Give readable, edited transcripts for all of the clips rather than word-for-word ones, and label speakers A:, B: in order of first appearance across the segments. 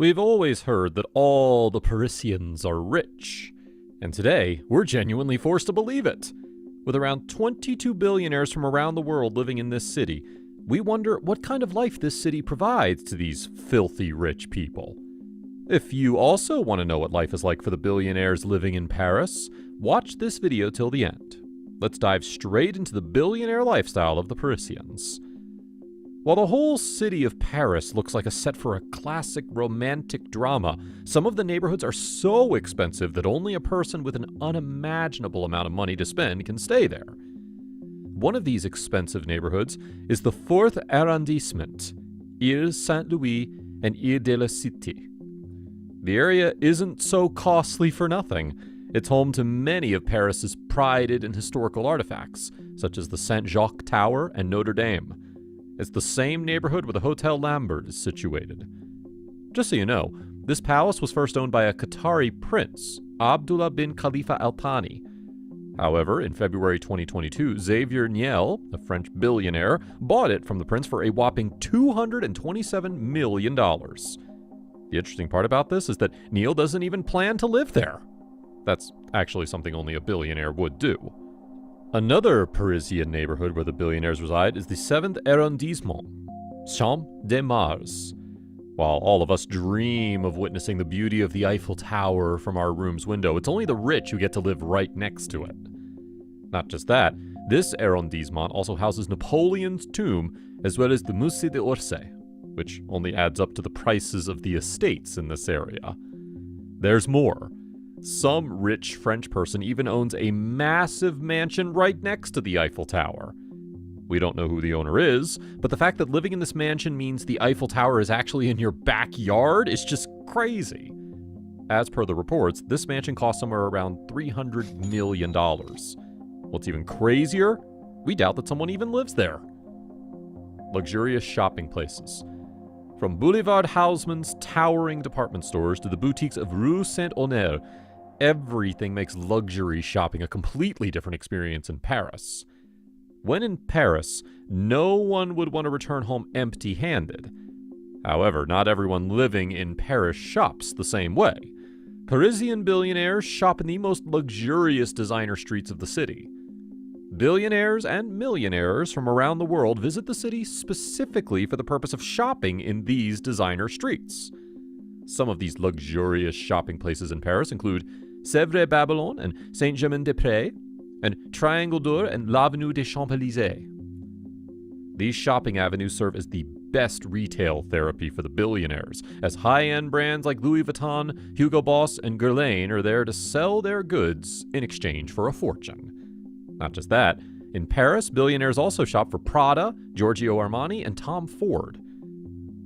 A: We've always heard that all the Parisians are rich, and today we're genuinely forced to believe it. With around 22 billionaires from around the world living in this city, we wonder what kind of life this city provides to these filthy rich people. If you also want to know what life is like for the billionaires living in Paris, watch this video till the end. Let's dive straight into the billionaire lifestyle of the Parisians. While the whole city of Paris looks like a set for a classic romantic drama, some of the neighborhoods are so expensive that only a person with an unimaginable amount of money to spend can stay there. One of these expensive neighborhoods is the 4th arrondissement, Ile Saint-Louis and Ile de la Cité. The area isn't so costly for nothing. It's home to many of Paris's prided and historical artifacts, such as the Saint-Jacques Tower and Notre Dame. It's the same neighborhood where the Hotel Lambert is situated. Just so you know, this palace was first owned by a Qatari prince, Abdullah bin Khalifa Al Thani. However, in February 2022, Xavier Niel, a French billionaire, bought it from the prince for a whopping $227 million. The interesting part about this is that Niel doesn't even plan to live there. That's actually something only a billionaire would do. Another Parisian neighborhood where the billionaires reside is the 7th arrondissement, Champs-de-Mars. While all of us dream of witnessing the beauty of the Eiffel Tower from our room's window, it's only the rich who get to live right next to it. Not just that, this arrondissement also houses Napoleon's tomb, as well as the Musée d'Orsay, which only adds up to the prices of the estates in this area. There's more. Some rich French person even owns a massive mansion right next to the Eiffel Tower. We don't know who the owner is, but the fact that living in this mansion means the Eiffel Tower is actually in your backyard is just crazy. As per the reports, this mansion costs somewhere around $300 million. What's even crazier? We doubt that someone even lives there. Luxurious shopping places. From Boulevard Haussmann's towering department stores to the boutiques of Rue Saint-Honore, everything makes luxury shopping a completely different experience in Paris. When in Paris, no one would want to return home empty-handed. However, not everyone living in Paris shops the same way. Parisian billionaires shop in the most luxurious designer streets of the city. Billionaires and millionaires from around the world visit the city specifically for the purpose of shopping in these designer streets. Some of these luxurious shopping places in Paris include Sèvres-Babylone and Saint-Germain-des-Prés, and Triangle d'Or and l'Avenue des Champs-Élysées. These shopping avenues serve as the best retail therapy for the billionaires, as high-end brands like Louis Vuitton, Hugo Boss, and Guerlain are there to sell their goods in exchange for a fortune. Not just that, in Paris, billionaires also shop for Prada, Giorgio Armani, and Tom Ford.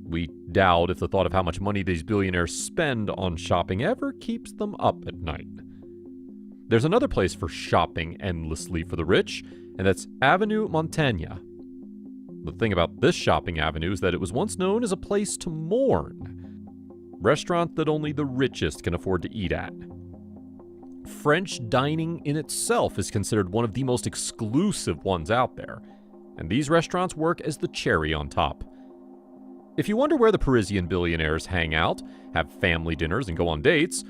A: We doubt if the thought of how much money these billionaires spend on shopping ever keeps them up at night. There's another place for shopping endlessly for the rich, and that's Avenue Montaigne. The thing about this shopping avenue is that it was once known as a place to mourn. Restaurant that only the richest can afford to eat at. French dining in itself is considered one of the most exclusive ones out there, and these restaurants work as the cherry on top. If you wonder where the Parisian billionaires hang out, have family dinners, and go on dates,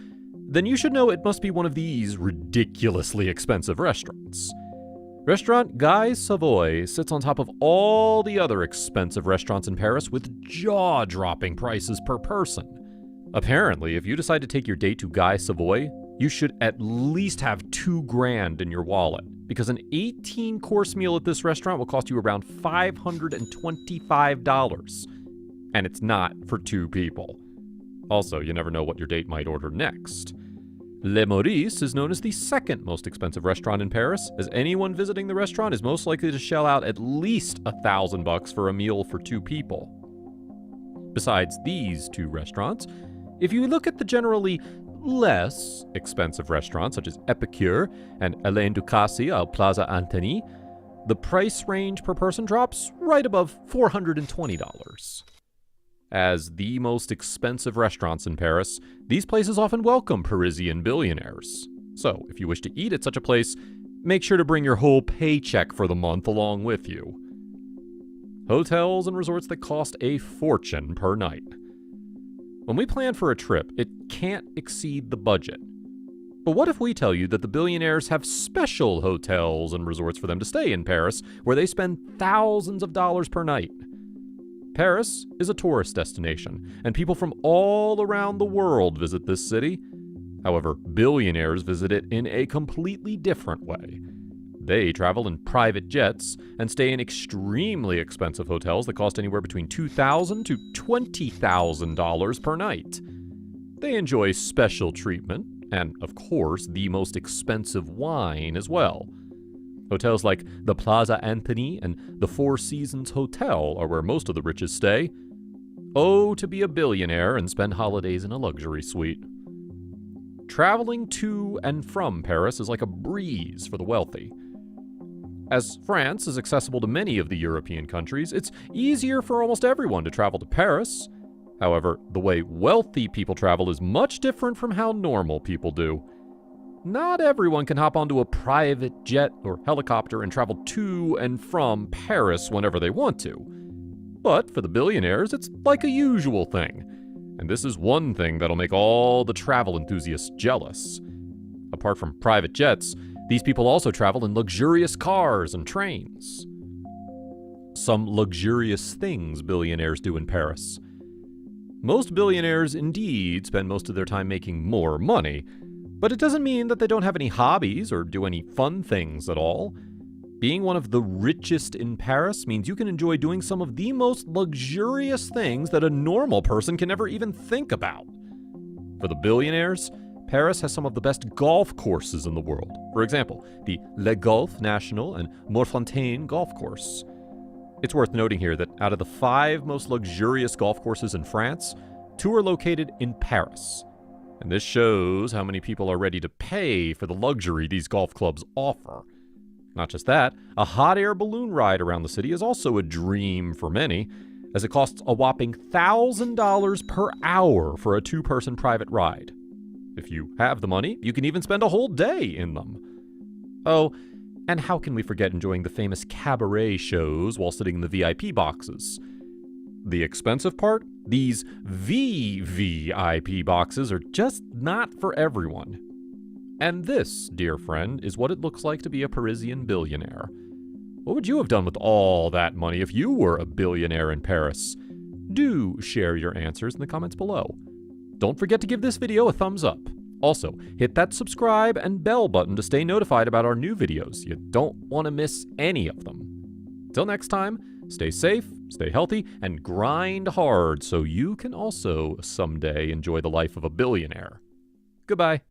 A: then you should know it must be one of these ridiculously expensive restaurants. Restaurant Guy Savoy sits on top of all the other expensive restaurants in Paris with jaw-dropping prices per person. Apparently, if you decide to take your date to Guy Savoy, you should at least have $2,000 in your wallet, because an 18-course meal at this restaurant will cost you around $525. And it's not for two people. Also, you never know what your date might order next. Le Maurice is known as the second most expensive restaurant in Paris, as anyone visiting the restaurant is most likely to shell out at least $1,000 for a meal for two people. Besides these two restaurants, if you look at the generally less expensive restaurants such as Epicure and Alain Ducasse au Plaza Antony, the price range per person drops right above $420. As the most expensive restaurants in Paris, these places often welcome Parisian billionaires. So, if you wish to eat at such a place, make sure to bring your whole paycheck for the month along with you. Hotels and resorts that cost a fortune per night. When we plan for a trip, it can't exceed the budget. But what if we tell you that the billionaires have special hotels and resorts for them to stay in Paris, where they spend thousands of dollars per night? Paris is a tourist destination, and people from all around the world visit this city. However, billionaires visit it in a completely different way. They travel in private jets and stay in extremely expensive hotels that cost anywhere between $2,000 to $20,000 per night. They enjoy special treatment, and, of course, the most expensive wine as well. Hotels like the Plaza Anthony and the Four Seasons Hotel are where most of the richest stay. Oh, to be a billionaire and spend holidays in a luxury suite. Traveling to and from Paris is like a breeze for the wealthy. As France is accessible to many of the European countries, it's easier for almost everyone to travel to Paris. However, the way wealthy people travel is much different from how normal people do. Not everyone can hop onto a private jet or helicopter and travel to and from Paris whenever they want to. But for the billionaires, it's like a usual thing. And this is one thing that'll make all the travel enthusiasts jealous. Apart from private jets, these people also travel in luxurious cars and trains. Some luxurious things billionaires do in Paris. Most billionaires indeed spend most of their time making more money, but it doesn't mean that they don't have any hobbies or do any fun things at all. Being one of the richest in Paris means you can enjoy doing some of the most luxurious things that a normal person can never even think about. For the billionaires, Paris has some of the best golf courses in the world. For example, the Le Golf National and Morfontaine golf course. It's worth noting here that out of the 5 most luxurious golf courses in France, 2 are located in Paris. And this shows how many people are ready to pay for the luxury these golf clubs offer. Not just that, a hot air balloon ride around the city is also a dream for many, as it costs a whopping $1,000 per hour for a 2-person private ride. If you have the money, you can even spend a whole day in them. Oh, and how can we forget enjoying the famous cabaret shows while sitting in the VIP boxes? The expensive part? These VVIP boxes are just not for everyone. And this, dear friend, is what it looks like to be a Parisian billionaire. What would you have done with all that money if you were a billionaire in Paris? Do share your answers in the comments below. Don't forget to give this video a thumbs up. Also, hit that subscribe and bell button to stay notified about our new videos. You don't want to miss any of them. Till next time, stay safe, stay healthy, and grind hard so you can also someday enjoy the life of a billionaire. Goodbye.